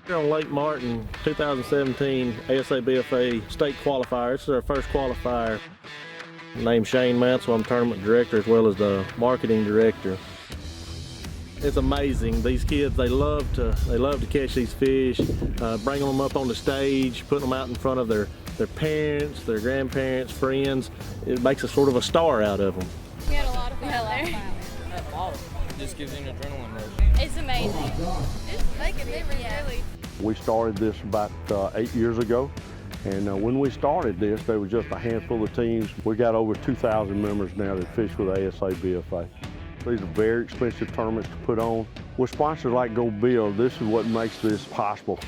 Here on Lake Martin, 2017 ASABFA state qualifier. This is our first qualifier. My name's Shane Mansell. I'm tournament director as well as the marketing director. It's amazing. These kids, they love to catch these fish, bringing them up on the stage, putting them out in front of their parents, their grandparents, friends. It makes a sort of a star out of them. We had a lot of fun there. It just gives you an adrenaline rush. It's amazing. It's making memories, really. We started this about 8 years ago, and when we started this, there was just a handful of teams. We got over 2,000 members now that fish with ASABFA. These are very expensive tournaments to put on. With sponsors like Go Build, this is what makes this possible.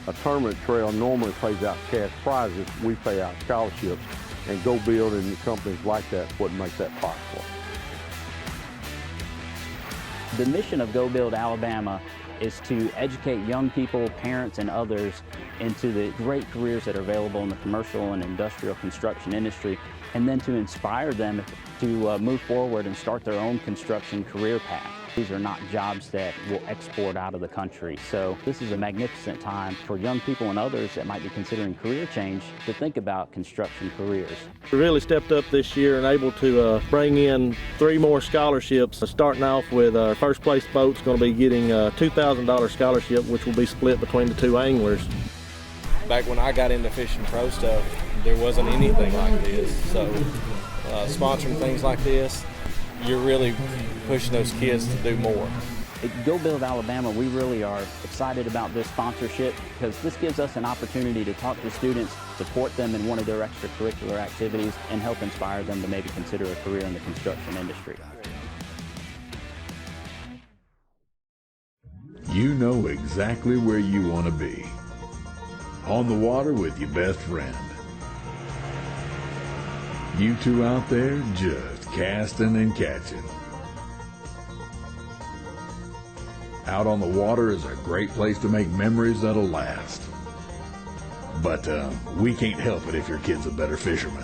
A tournament trail normally pays out cash prizes. We pay out scholarships, and Go Build and companies like that is what makes that possible. The mission of Go Build Alabama is to educate young people, parents, and others into the great careers that are available in the commercial and industrial construction industry, and then to inspire them to move forward and start their own construction career path. These are not jobs that will export out of the country. So this is a magnificent time for young people and others that might be considering career change to think about construction careers. We really stepped up this year and able to bring in 3 more scholarships. Starting off with our first place boat's going to be getting a $2,000 scholarship, which will be split between the 2 anglers. Back when I got into fishing pro stuff, there wasn't anything like this. So sponsoring things like this, you're really pushing those kids to do more. At Go Build Alabama, we really are excited about this sponsorship because this gives us an opportunity to talk to students, support them in one of their extracurricular activities, and help inspire them to maybe consider a career in the construction industry. You know exactly where you want to be. On the water with your best friend. You two out there just casting and catching. Out on the water is a great place to make memories that'll last. But we can't help it if your kid's a better fisherman.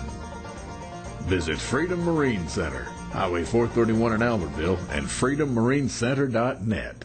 Visit Freedom Marine Center, Highway 431 in Albertville, and freedommarincenter.net.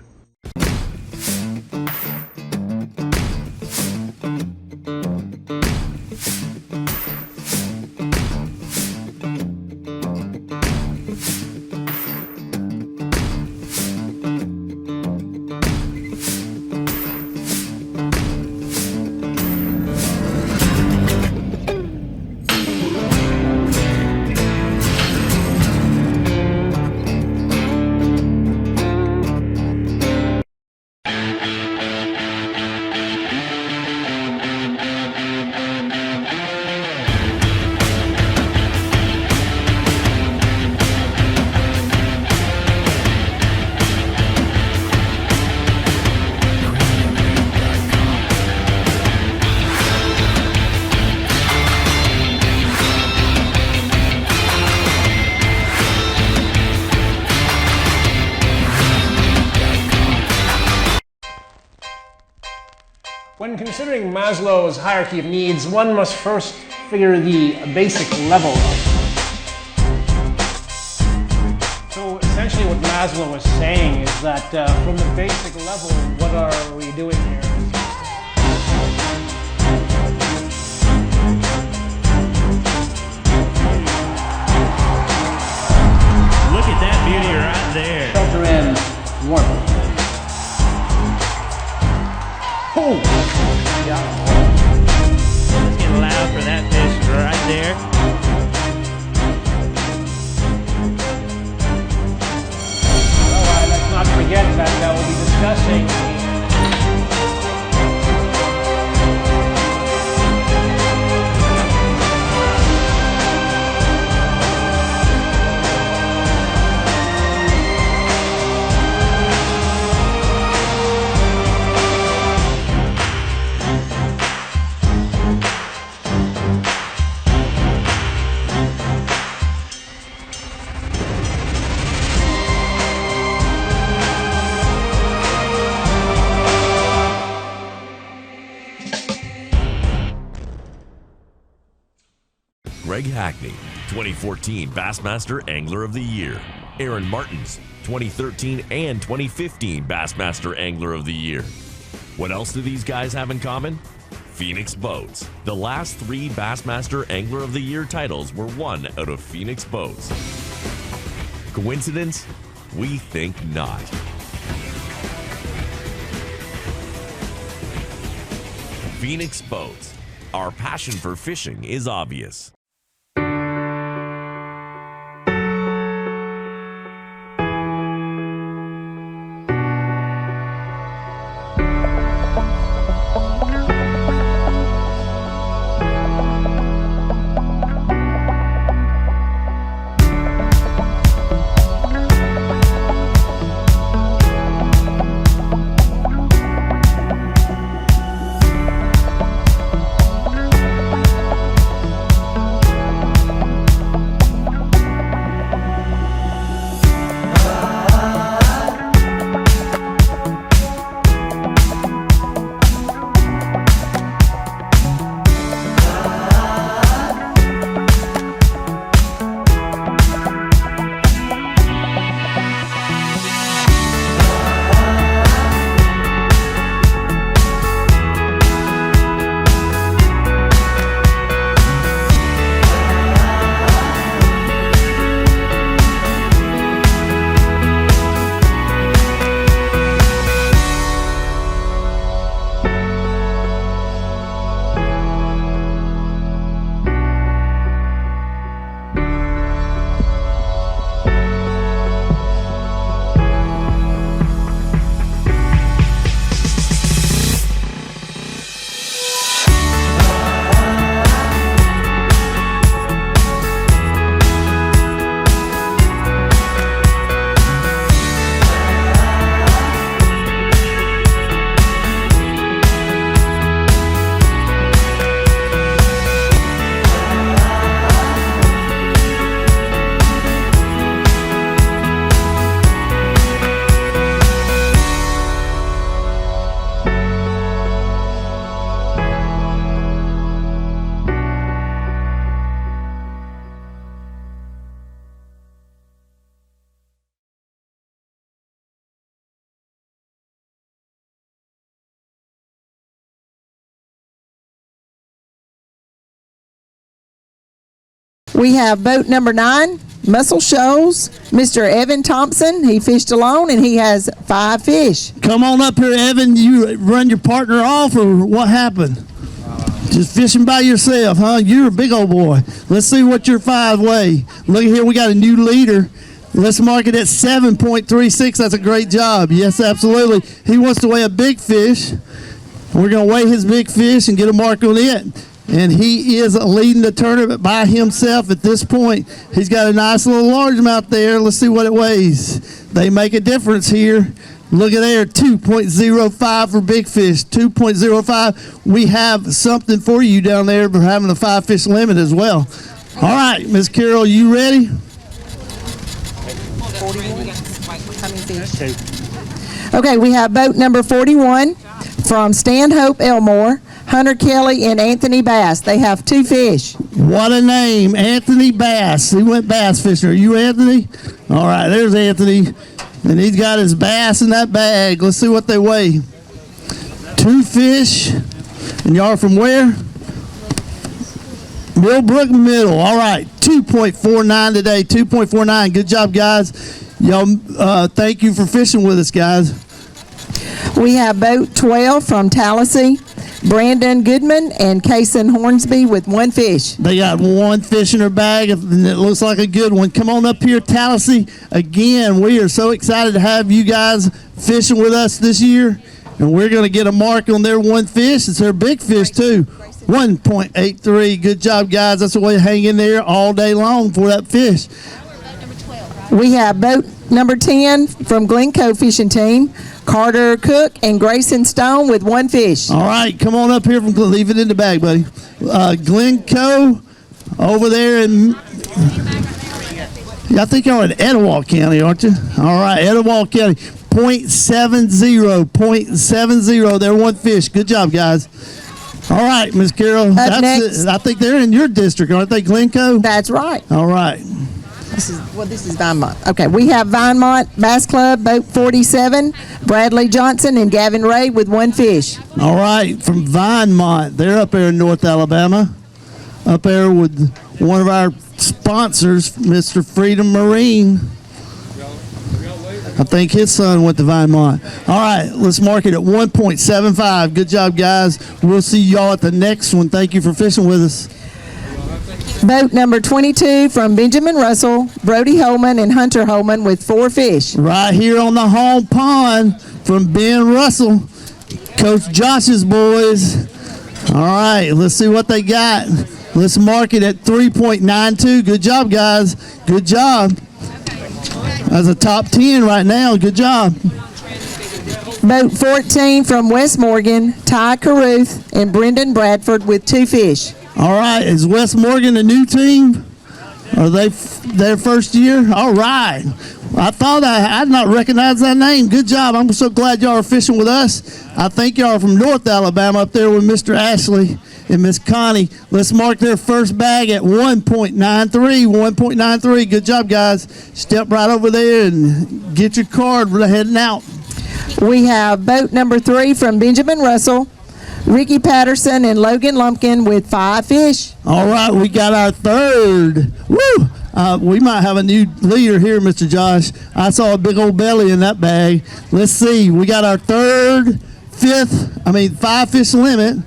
When considering Maslow's hierarchy of needs, one must first figure the basic level of. So essentially what Maslow was saying is that from the basic level, what are we doing here? Look at that beauty right there. Filter in warmth. Oh! Yeah. Let's get loud for that fish right there. Alright, let's not forget that we'll be discussing Greg Hackney, 2014 Bassmaster Angler of the Year. Aaron Martins, 2013 and 2015 Bassmaster Angler of the Year. What else do these guys have in common? Phoenix Boats. The last 3 Bassmaster Angler of the Year titles were won out of Phoenix Boats. Coincidence? We think not. Phoenix Boats. Our passion for fishing is obvious. We have boat number 9, Muscle Shoals, Mr. Evan Thompson. He fished alone and he has 5 fish. Come on up here, Evan. You run your partner off, or what happened? Just fishing by yourself, huh? You're a big old boy. Let's see what your 5 weigh. Look here, we got a new leader. Let's mark it at 7.36. That's a great job. Yes, absolutely. He wants to weigh a big fish. We're going to weigh his big fish and get a mark on it. And he is leading the tournament by himself at this point. He's got a nice little largemouth there. Let's see what it weighs. They make a difference here. Look at there, 2.05 for big fish, 2.05. We have something for you down there for having a 5 fish limit as well. All right, Miss Carol, you ready? 41. Okay, we have boat number 41 from Stanhope Elmore, Hunter Kelly and Anthony Bass. They have 2 fish. What a name, Anthony Bass. He went bass fishing. Are you Anthony? All right, there's Anthony. And he's got his bass in that bag. Let's see what they weigh. 2 fish. And y'all are from where? Millbrook Middle. All right, 2.49 today, 2.49. Good job, guys. Y'all, thank you for fishing with us, guys. We have boat 12 from Tallahassee, Brandon Goodman and Kason Hornsby with 1 fish. They got 1 fish in their bag, and it looks like a good one. Come on up here, Tallahassee. Again, we are so excited to have you guys fishing with us this year, and we're going to get a mark on their 1 fish. It's their big fish, too. 1.83. Good job, guys. That's the way to hang in there all day long for that fish. We have boat number 10 from Glencoe Fishing Team, Carter Cook and Grayson Stone with 1 fish. All right, come on up here from leave it in the bag, buddy. Glencoe over there in, I think you're in Etowah County, aren't you? All right, Etowah County, 0.70. They're 1 fish. Good job, guys. All right, Miss Carol. Up next. I think they're in your district, aren't they, Glencoe? That's right. All right. This is Vinemont. Okay, we have Vinemont Bass Club, boat 47, Bradley Johnson and Gavin Ray with 1 fish. All right, from Vinemont, they're up there in North Alabama, up there with one of our sponsors, Mr. Freedom Marine. I think his son went to Vinemont. All right, let's mark it at 1.75. Good job, guys. We'll see y'all at the next one. Thank you for fishing with us. Boat number 22 from Benjamin Russell, Brody Holman, and Hunter Holman with 4 fish. Right here on the home pond from Ben Russell, Coach Josh's boys. All right, let's see what they got. Let's mark it at 3.92. Good job, guys. Good job. That's a top 10 right now. Good job. Boat 14 from West Morgan, Ty Caruth and Brendan Bradford with 2 fish. All right, is West Morgan a new team? Are they their first year? All right. I thought I'd not recognize that name. Good job. I'm so glad y'all are fishing with us. I think y'all are from North Alabama up there with Mr. Ashley and Miss Connie. Let's mark their first bag at 1.93. 1.93. Good job, guys. Step right over there and get your card. We're heading out. We have boat number 3 from Benjamin Russell, Ricky Patterson and Logan Lumpkin with 5 fish. All right, we got our third. Woo! We might have a new leader here, Mr. Josh. I saw a big old belly in that bag. Let's see. We got our 5 fish limit.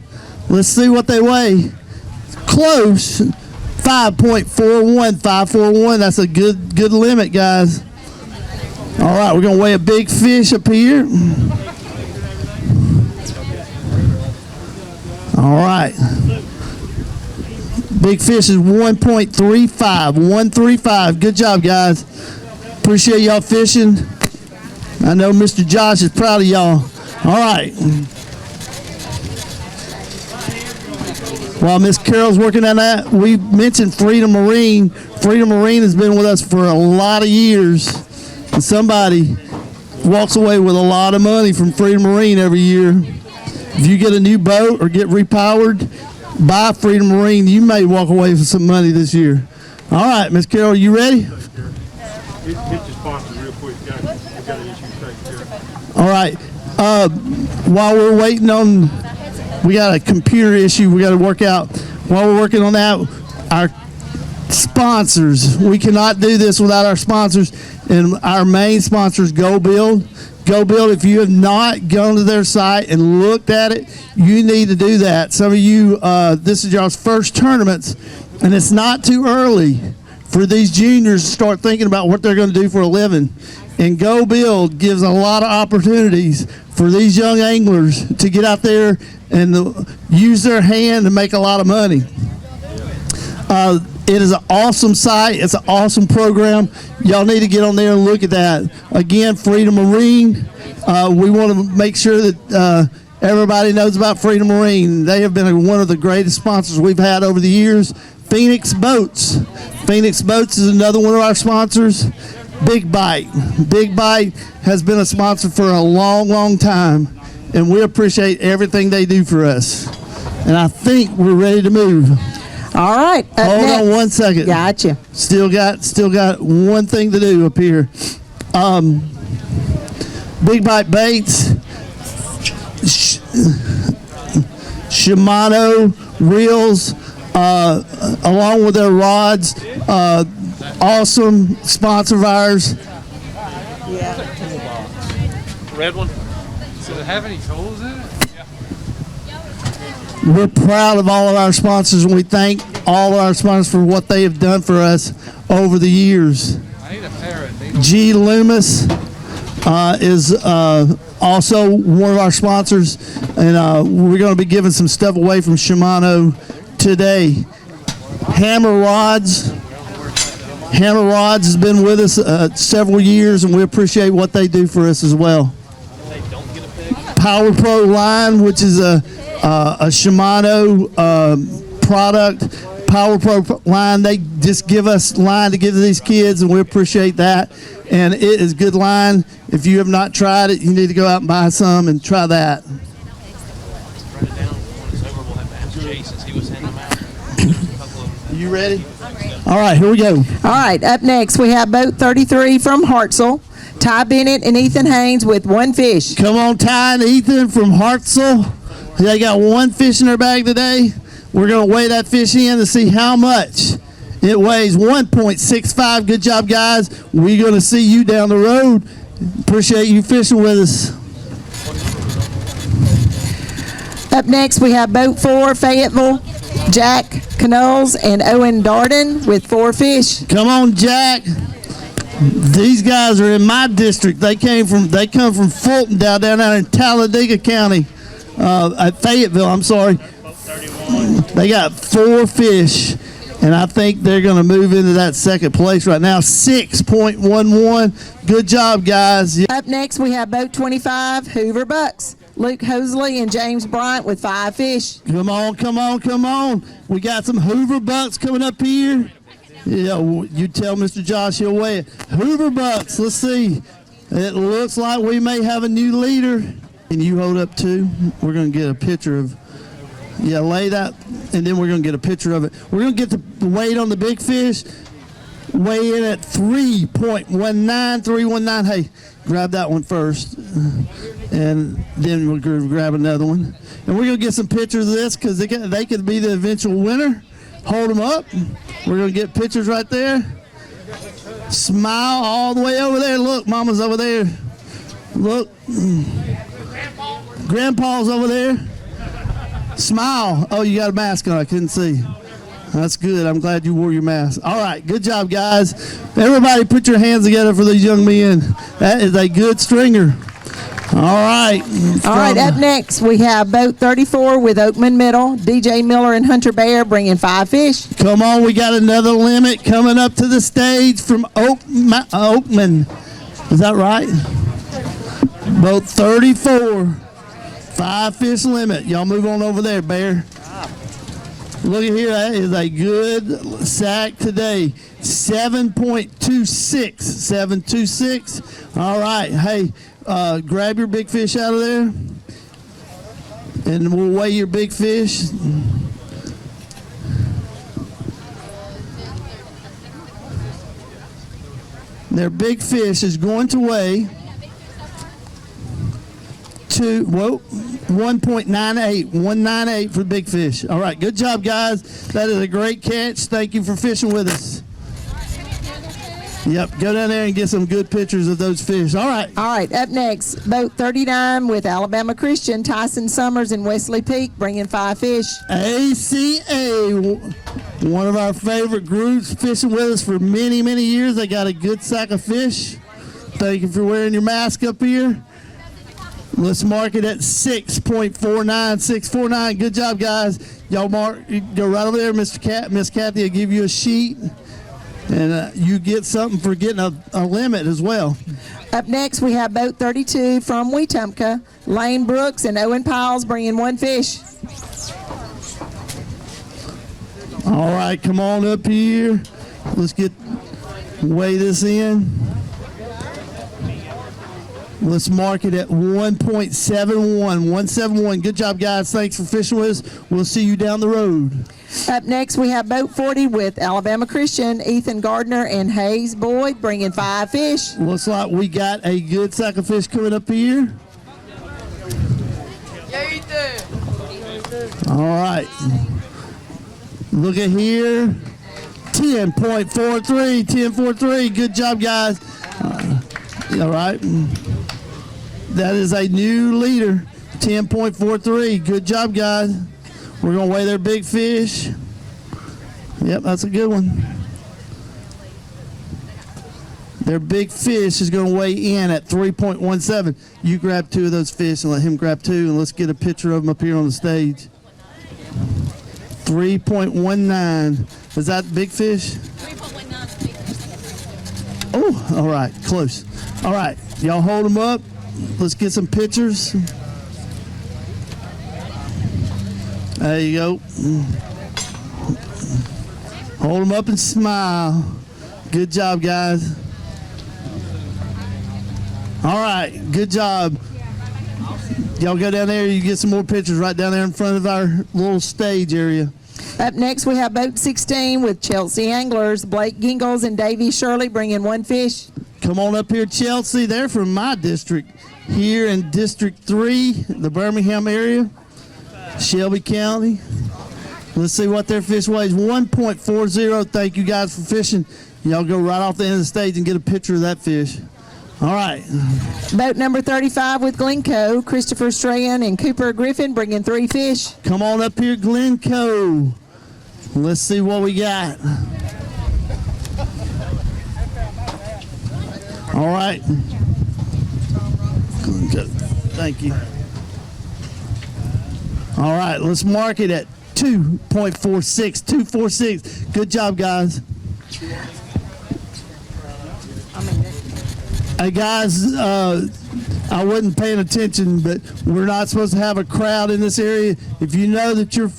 Let's see what they weigh. Close. 5.41. 5.41. That's a good limit, guys. All right, we're going to weigh a big fish up here. All right. Big fish is 1.35. 135. Good job, guys. Appreciate y'all fishing. I know Mr. Josh is proud of y'all. All right. While Miss Carol's working on that, we mentioned Freedom Marine. Freedom Marine has been with us for a lot of years. And somebody walks away with a lot of money from Freedom Marine every year. If you get a new boat or get repowered, buy Freedom Marine, you may walk away with some money this year. All right, Miss Carol, you ready? Hit your sponsor real quick. We got an issue to take care of. All right. While we're waiting on, we got a computer issue we got to work out. While we're working on that, our sponsors, we cannot do this without our sponsors, and our main sponsor is Go Build. Go Build, if you have not gone to their site and looked at it, you need to do that. Some of you, this is y'all's first tournaments, and it's not too early for these juniors to start thinking about what they're going to do for a living. And Go Build gives a lot of opportunities for these young anglers to get out there and use their hand to make a lot of money. It is an awesome site. It's an awesome program. Y'all need to get on there and look at that. Again, Freedom Marine. We want to make sure that everybody knows about Freedom Marine. They have been one of the greatest sponsors we've had over the years. Phoenix Boats. Phoenix Boats is another one of our sponsors. Big Bite. Big Bite has been a sponsor for a long, long time, and we appreciate everything they do for us. And I think we're ready to move. All right. Hold on 1 second. Gotcha. Still got one thing to do up here. Big Bite Baits, Shimano reels, along with their rods. Awesome sponsor of ours. Yeah. Red one. Does it have any holes in it? We're proud of all of our sponsors, and we thank all of our sponsors for what they have done for us over the years. I need a parrot. G. Loomis is also one of our sponsors, and we're going to be giving some stuff away from Shimano today. Hammer Rods. Hammer Rods has been with us several years, and we appreciate what they do for us as well. Power Pro line, which is a Shimano product. Power Pro line, they just give us line to give to these kids, and we appreciate that. And it is good line. If you have not tried it, you need to go out and buy some and try that. You ready? I'm ready. All right, here we go. All right, up next we have boat 33 from Hartselle. Ty Bennett and Ethan Haynes with one fish. Come on, Ty and Ethan from Hartselle. They got one fish in their bag today. We're going to weigh that fish in to see how much. It weighs 1.65. Good job, guys. We're going to see you down the road. Appreciate you fishing with us. Up next we have boat 4, Fayetteville. Jack Canals and Owen Darden with 4 fish. Come on, Jack. These guys are in my district. They come from Fulton down in Talladega County, at Fayetteville. I'm sorry. They got 4 fish, and I think they're going to move into that second place right now. 6.11. Good job, guys. Up next we have boat 25, Hoover Bucks. Luke Hosley and James Bryant with 5 fish. Come on, come on, come on. We got some Hoover Bucks coming up here. Yeah, you tell Mr. Josh he'll weigh it. Hoover Bucks, let's see. It looks like we may have a new leader. And you hold up too. We're going to get a picture of, lay that, and then we're going to get a picture of it. We're going to get the weight on the big fish. Weigh in at 3.19. Hey, grab that one first. And then we'll grab another one. And we're going to get some pictures of this because they could be the eventual winner. Hold them up. We're going to get pictures right there. Smile all the way over there. Look, Mama's over there. Look. Grandpa's over there. Smile. Oh, you got a mask on. I couldn't see. That's good. I'm glad you wore your mask. All right. Good job, guys. Everybody put your hands together for these young men. That is a good stringer. All right. All right, up next we have boat 34 with Oakman Middle. DJ Miller and Hunter Bear bringing 5 fish. Come on, we got another limit coming up to the stage from Oakman. Is that right? Boat 34. 5 fish limit. Y'all move on over there, Bear. Look at here. That is a good sack today. 7.26. 7.26. All right. Hey. Grab your big fish out of there, and we'll weigh your big fish. Their big fish is going to weigh 1.98. 198 for big fish. All right, good job, guys. That is a great catch. Thank you for fishing with us. Yep, go down there and get some good pictures of those fish. All right. All right, up next, boat 39 with Alabama Christian, Tyson Summers and Wesley Peak bringing 5 fish. ACA, one of our favorite groups, fishing with us for many, many years. They got a good sack of fish. Thank you for wearing your mask up here. Let's mark it at 6.49. 6.49. Good job, guys. Y'all mark. Go right over there, Miss Kathy will give you a sheet. And you get something for getting a limit as well. Up next, we have boat 32 from Wetumpka. Lane Brooks and Owen Piles bringing 1 fish. All right, come on up here. Let's weigh this in. Let's mark it at 1.71. 171. Good job, guys. Thanks for fishing with us. We'll see you down the road. Up next, we have boat 40 with Alabama Christian, Ethan Gardner and Hayes Boyd bringing 5 fish. Looks like we got a good sack of fish coming up here. All right. Look at here. 10.43. 10.43. Good job, guys. All right. That is a new leader. 10.43. Good job, guys. We're going to weigh their big fish. Yep, that's a good one. Their big fish is going to weigh in at 3.17. You grab 2 of those fish and let him grab 2, and let's get a picture of them up here on the stage. 3.19. Is that big fish? 3.19. Oh, all right, close. All right, y'all hold them up. Let's get some pictures. There you go. Hold them up and smile. Good job, guys. All right, good job. Y'all go down there, you get some more pictures right down there in front of our little stage area. Up next, we have boat 16 with Chelsea Anglers. Blake Gingles and Davy Shirley bring in 1 fish. Come on up here, Chelsea. They're from my district here in District 3, the Birmingham area, Shelby County. Let's see what their fish weighs. 1.40. Thank you guys for fishing. Y'all go right off the end of the stage and get a picture of that fish. All right. Boat number 35 with Glencoe. Christopher Strahan and Cooper Griffin bring in 3 fish. Come on up here, Glencoe. Let's see what we got. All right. Thank you. All right, let's mark it at 2.46. 246. Good job, guys. Hey, guys, I wasn't paying attention, but we're not supposed to have a crowd in this area. If you know that your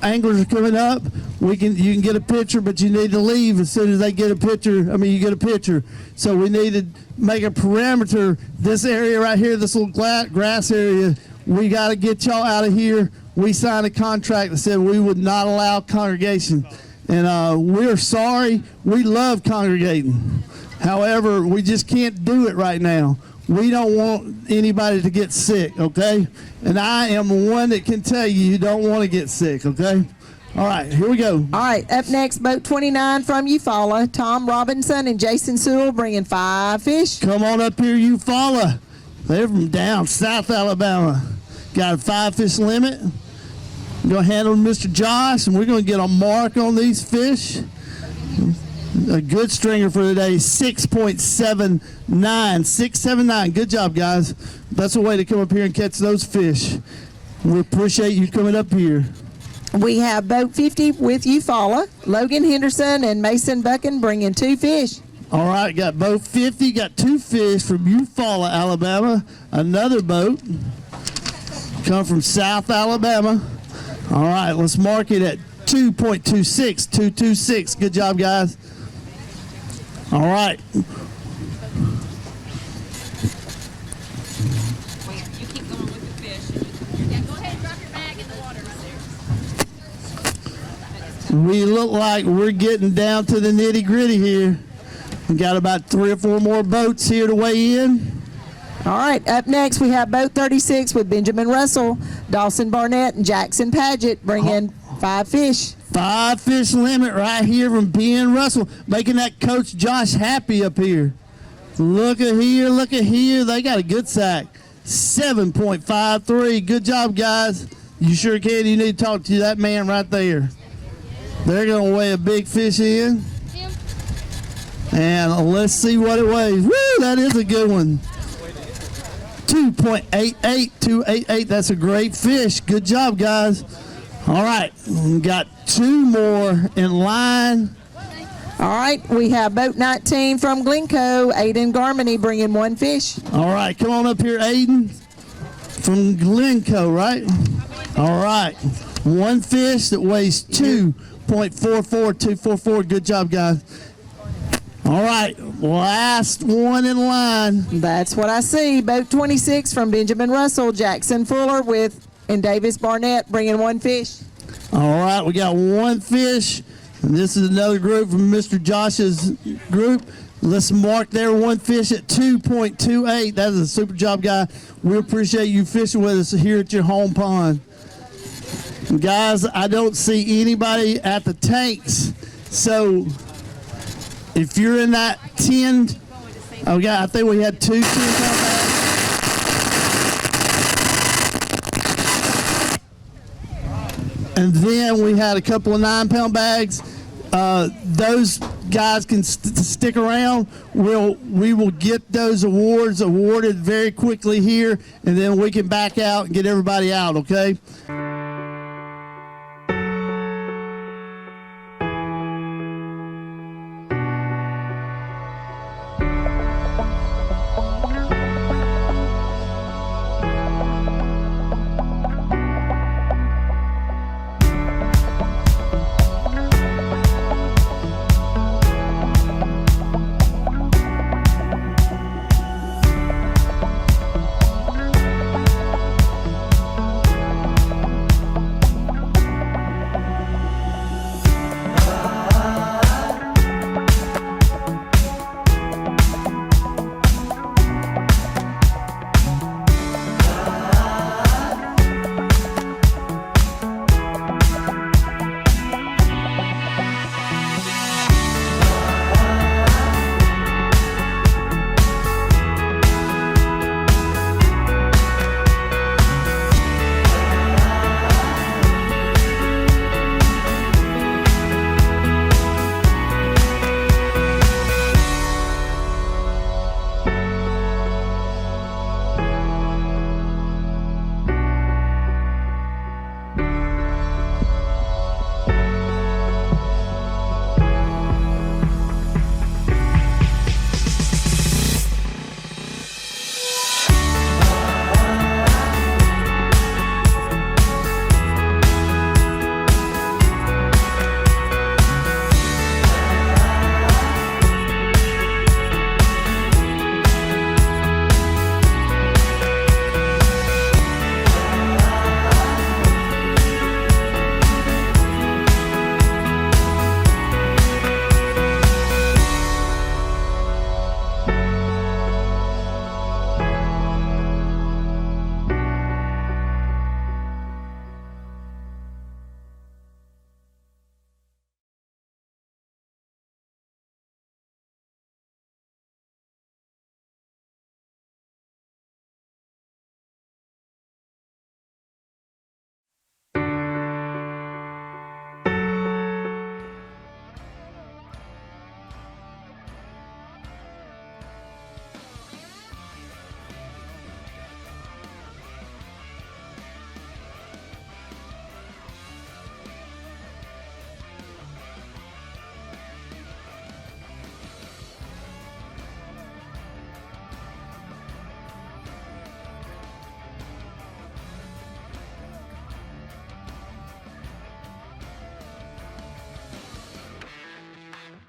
anglers are coming up, you can get a picture, but you need to leave as soon as they get a picture. I mean, you get a picture. So we need to make a parameter. This area right here, this little grass area, we got to get y'all out of here. We signed a contract that said we would not allow congregation. And we're sorry. We love congregating. However, we just can't do it right now. We don't want anybody to get sick, okay? And I am the one that can tell you don't want to get sick, okay? All right, here we go. All right, up next, boat 29 from Eufaula. Tom Robinson and Jason Sewell bringing 5 fish. Come on up here, Eufaula. They're from down South Alabama. Got a 5 fish limit. I'm going to handle Mr. Josh, and we're going to get a mark on these fish. A good stringer for today, 6.79. 6.79. Good job, guys. That's a way to come up here and catch those fish. We appreciate you coming up here. We have boat 50 with Eufaula. Logan Henderson and Mason Buchan bringing 2 fish. All right, got boat 50, got 2 fish from Eufaula, Alabama. Another boat come from South Alabama. All right, let's mark it at 2.26. 226. Good job, guys. All right. We look like we're getting down to the nitty gritty here. We got about 3 or 4 more boats here to weigh in. All right, up next we have boat 36 with Benjamin Russell, Dawson Barnett, and Jackson Paget bring in 5 fish. 5 fish limit right here from Ben Russell, making that Coach Josh happy up here. Look at here, look at here. They got a good sack. 7.53. Good job, guys. You sure can. You need to talk to that man right there. They're going to weigh a big fish in. And let's see what it weighs. Woo, that is a good one. 2.88. 2.88. That's a great fish. Good job, guys. All right, we got 2 more in line. All right, we have boat 19 from Glencoe, Aiden Garmany bringing 1 fish. All right, come on up here, Aiden, from Glencoe, right? All right, 1 fish that weighs 2.44, 244. Good job, guys. All right, last one in line. That's what I see. Boat 26 from Benjamin Russell, Jackson Fuller and Davis Barnett bringing 1 fish. All right, we got 1 fish. And this is another group from Mr. Josh's group. Let's mark their 1 fish at 2.28. That is a super job, guy. We appreciate you fishing with us here at your home pond. And guys, I don't see anybody at the tanks. So if you're in that 10, okay, I think we had 2 10-pound bags. And then we had a couple of 9-pound bags. Those guys can stick around. We will get those awards awarded very quickly here, and then we can back out and get everybody out, okay?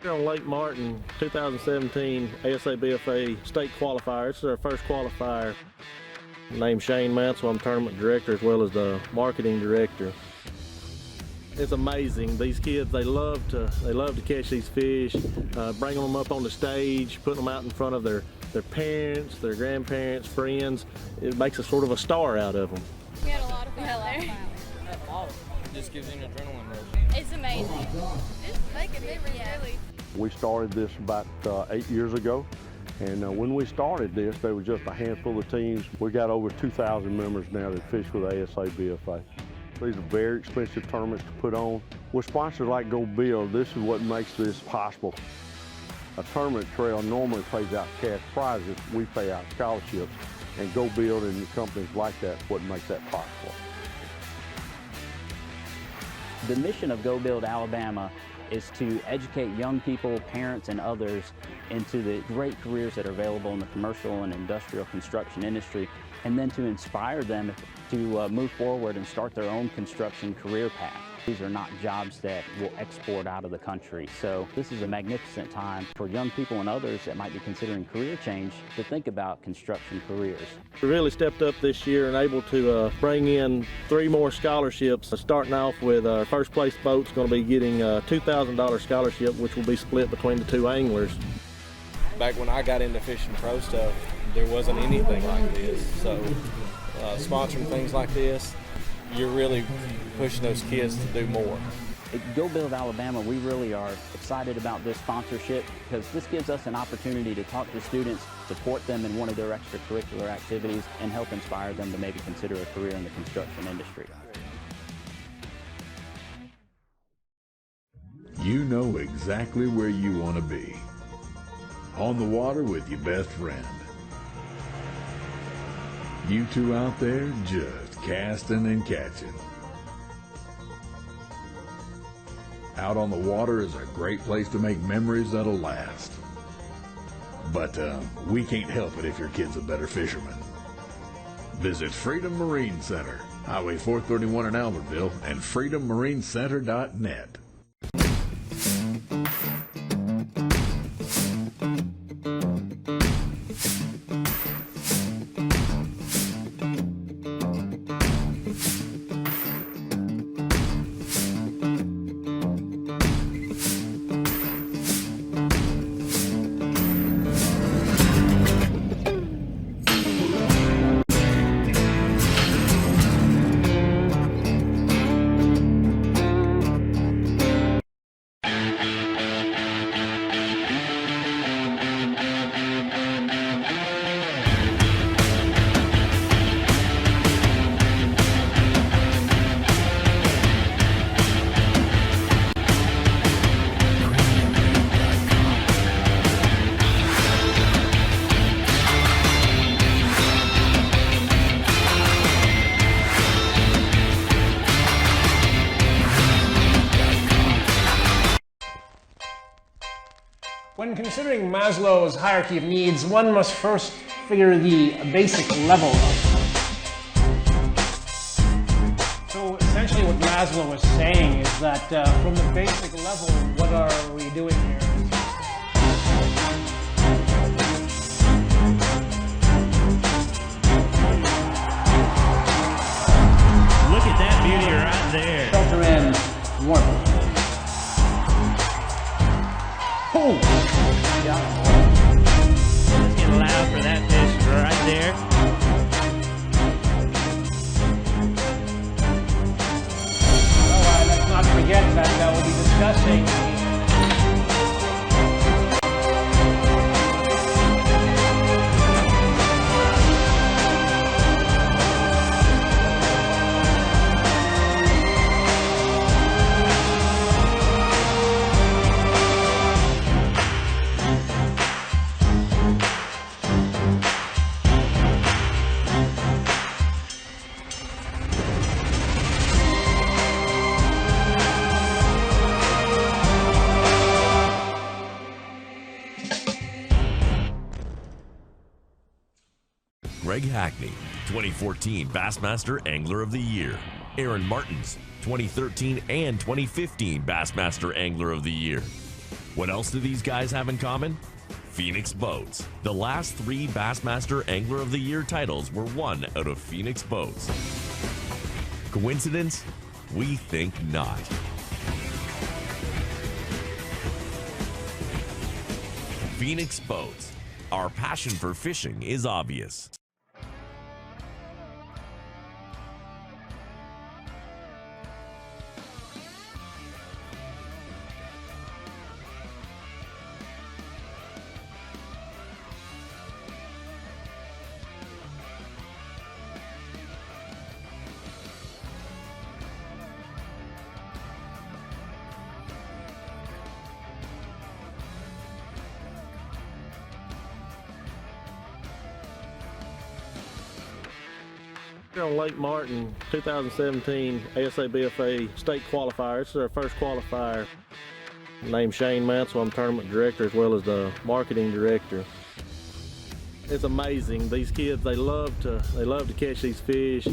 Here on Lake Martin, 2017 ASABFA state qualifier. This is our first qualifier. Named Shane Mansell. I'm tournament director as well as the marketing director. It's amazing. These kids, they love to catch these fish, bringing them up on the stage, putting them out in front of their parents, their grandparents, friends. It makes a sort of a star out of them. We had a lot of fun there. It just gives you an adrenaline rush. It's amazing. It's making memories, really. We started this about 8 years ago, and when we started this, there was just a handful of teams. We got over 2,000 members now that fish with ASABFA. These are very expensive tournaments to put on. With sponsors like Go Build, this is what makes this possible. A tournament trail normally pays out cash prizes. We pay out scholarships, and Go Build and companies like that is what makes that possible. The mission of Go Build Alabama is to educate young people, parents, and others into the great careers that are available in the commercial and industrial construction industry, and then to inspire them to move forward and start their own construction career path. These are not jobs that will export out of the country. So this is a magnificent time for young people and others that might be considering career change to think about construction careers. We really stepped up this year and able to bring in 3 more scholarships. Starting off with our first place boat's going to be getting a $2,000 scholarship, which will be split between the 2 anglers. Back when I got into fishing pro stuff, there wasn't anything like this. So sponsoring things like this, you're really pushing those kids to do more. At Go Build Alabama, we really are excited about this sponsorship because this gives us an opportunity to talk to students, support them in one of their extracurricular activities, and help inspire them to maybe consider a career in the construction industry. You know exactly where you want to be. On the water with your best friend. You two out there just casting and catching. Out on the water is a great place to make memories that'll last. But we can't help it if your kid's a better fisherman. Visit Freedom Marine Center, Highway 431 in Albertville, and freedommarincenter.net. When considering Maslow's hierarchy of needs, one must first figure the basic level of them. So essentially what Maslow was saying is that from the basic level, what are we doing here? Look at that beauty right there. Filter in warmth. Oh! Yeah. Let's get loud for that fish right there. Well, let's not forget that we'll be discussing Greg Hackney, 2014 Bassmaster Angler of the Year. Aaron Martins, 2013 and 2015 Bassmaster Angler of the Year. What else do these guys have in common? Phoenix Boats. The last 3 Bassmaster Angler of the Year titles were won out of Phoenix Boats. Coincidence? We think not. Phoenix Boats. Our passion for fishing is obvious. Here on Lake Martin, 2017 ASABFA state qualifier. This is our first qualifier. My name's Shane Mansell. I'm tournament director as well as the marketing director. It's amazing. These kids, they love to catch these fish,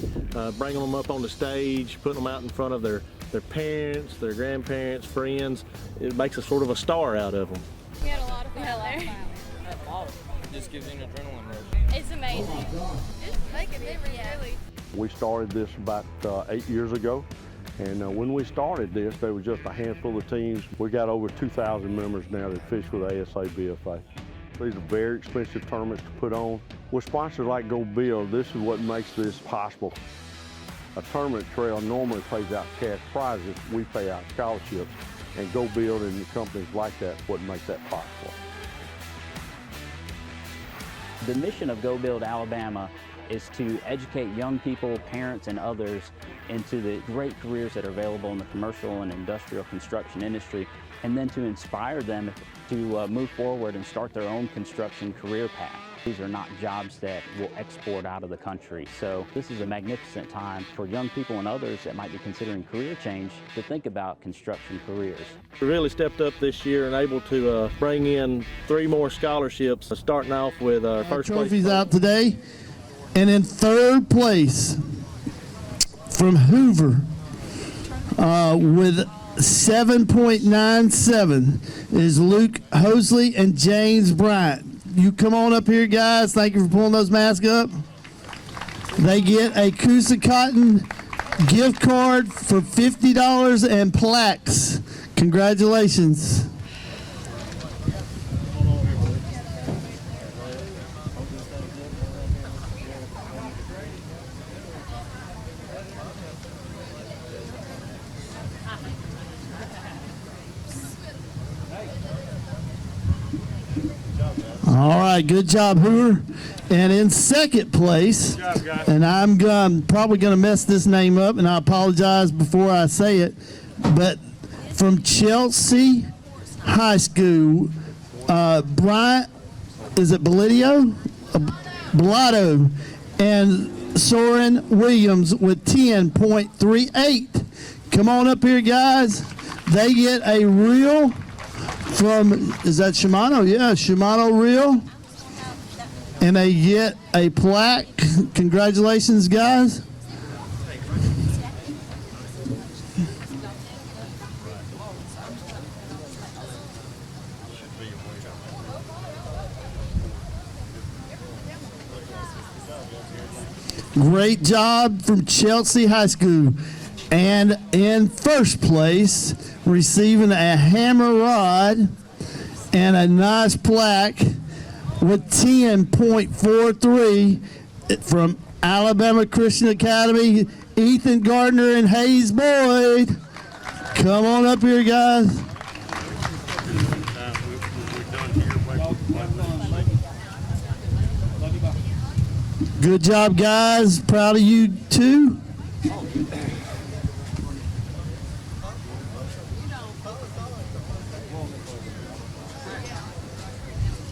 bringing them up on the stage, putting them out in front of their parents, their grandparents, friends. It makes a sort of a star out of them. We had a lot of fun there. It just gives you an adrenaline rush. It's amazing. It's making memories, really. We started this about 8 years ago, and when we started this, there was just a handful of teams. We got over 2,000 members now that fish with ASABFA. These are very expensive tournaments to put on. With sponsors like Go Build, this is what makes this possible. A tournament trail normally pays out cash prizes. We pay out scholarships, and Go Build and companies like that what makes that possible. The mission of Go Build Alabama is to educate young people, parents, and others into the great careers that are available in the commercial and industrial construction industry, and then to inspire them to move forward and start their own construction career path. These are not jobs that will export out of the country. So this is a magnificent time for young people and others that might be considering career change to think about construction careers. We really stepped up this year and able to bring in 3 more scholarships, starting off with our first place. Trophies out today. And in third place from Hoover with 7.97 is Luke Hosley and James Bryant. You come on up here, guys. Thank you for pulling those masks up. They get a Coosa Cotton gift card for $50 and plaques. Congratulations. All right, good job, Hoover. And in second place, and I'm probably going to mess this name up, and I apologize before I say it, but from Chelsea High School, Bryant, is it Bellato, and Soren Williams with 10.38. Come on up here, guys. They get a reel from, is that Shimano? Yeah, Shimano reel. And they get a plaque. Congratulations, guys. Great job from Chelsea High School. And in first place, receiving a hammer rod and a nice plaque with 10.43 from Alabama Christian Academy, Ethan Gardner and Hayes Boyd. Come on up here, guys. Good job, guys. Proud of you, too.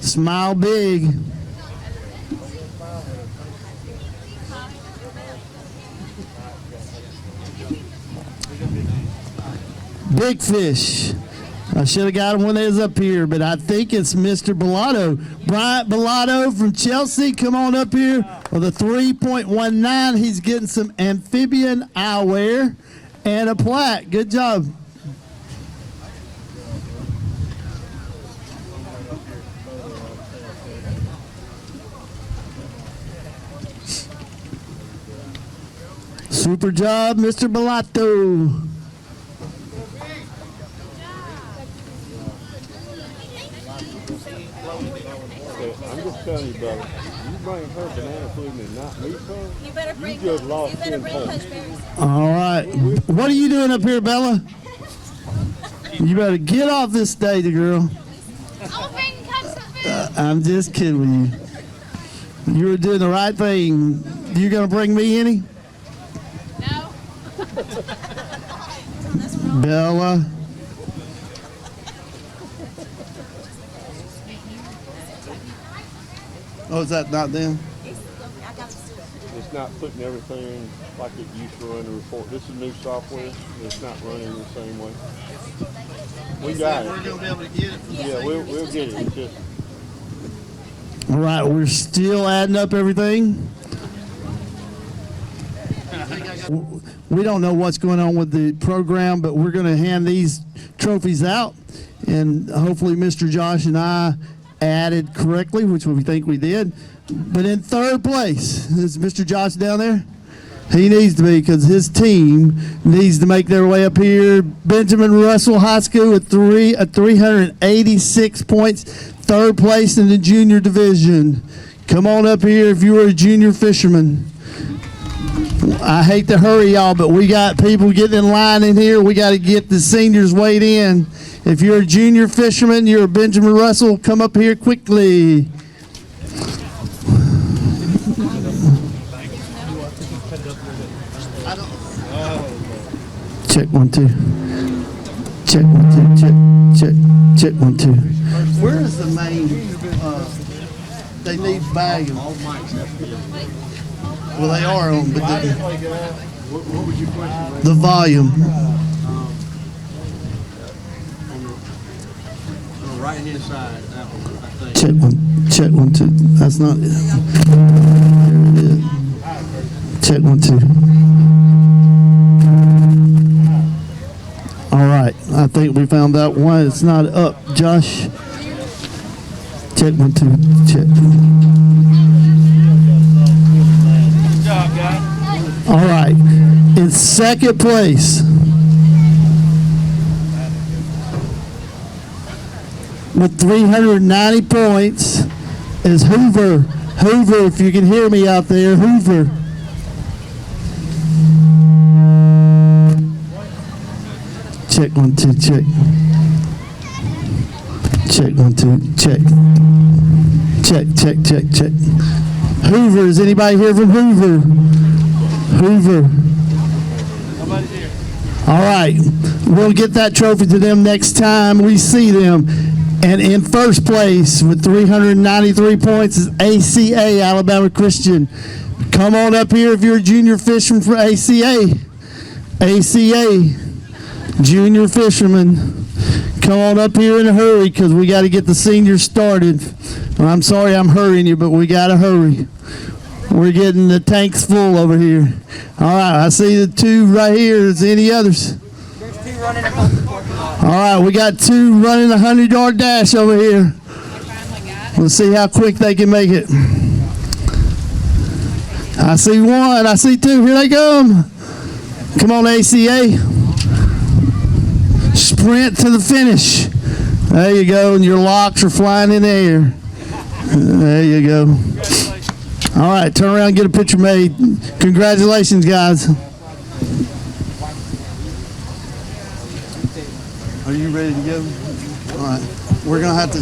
Smile big. Big fish. I should have got him when they was up here, but I think it's Mr. Bellato. Bryant Bellato from Chelsea, come on up here with a 3.19. He's getting some amphibian eyewear and a plaque. Good job. Super job, Mr. Bellato. I'm just telling you, brother. You bring her banana pudding and not me, son. You better bring You just lost you better 10 bring points. punch berries. All right. What are you doing up here, Bella? You better get off this stage, girl. I'll bring cups of food. I'm just kidding with you. You were doing the right thing. You gonna bring me any? No. Bella. Oh, is that not them? It's not putting everything like it used to run the report. This is new software. It's not running the same way. We got it. We're gonna be able to get it. Yeah, we'll get it. It's just All right, we're still adding up everything. We don't know what's going on with the program, but we're going to hand these trophies out, and hopefully Mr. Josh and I added correctly, which we think we did. But in third place, is Mr. Josh down there? He needs to be, because his team needs to make their way up here. Benjamin Russell High School at 386 points, third place in the junior division. Come on up here if you are a junior fisherman. I hate to hurry y'all, but we got people getting in line in here. We got to get the seniors weighed in. If you're a junior fisherman, you're a Benjamin Russell, come up here quickly. Check 1 2. Check 1 2. Check 1 2. Where is the main? They need bagging. Well, they are on, but What was your question? the volume. On the right-hand side, that one, I think. Check 1 2. That's not it. There it is. Check 1 2. All right, I think we found that one. It's not up, Josh. Check 1 2. Check. Good job, guys. All right, in second place with 390 points is Hoover. Hoover, if you can hear me out there, Hoover. Check 1 2. Check. Check 1 2. Check. Check. Hoover, is anybody here from Hoover? Hoover. Nobody's here. All right, we'll get that trophy to them next time we see them. And in first place with 393 points is ACA, Alabama Christian. Come on up here if you're a junior fisherman for ACA. ACA, junior fisherman. Come on up here in a hurry, because we got to get the seniors started. Well, I'm sorry I'm hurrying you, but we got to hurry. We're getting the tanks full over here. All right, I see the two right here. Is there any others? There's 2 running across the parking lot. All right, we got 2 running a 100-yard dash over here. Let's see how quick they can make it. I see 1. I see 2. Here they come. Come on, ACA. Sprint to the finish. There you go, and your locks are flying in the air. There you go. All right, turn around and get a picture made. Congratulations, guys. Are you ready to go? All right, we're going to have to...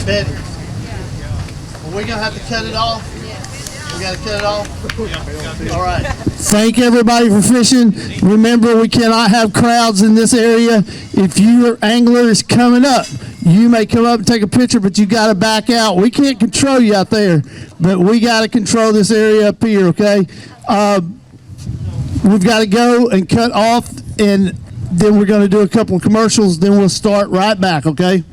Betty, are we going to have to cut it off? We got to cut it off? All right. Thank everybody for fishing. Remember, we cannot have crowds in this area. If your angler is coming up, you may come up and take a picture, but you got to back out. We can't control you out there, but we got to control this area up here, okay? We've got to go and cut off, and then we're going to do a couple of commercials, then we'll start right back, okay?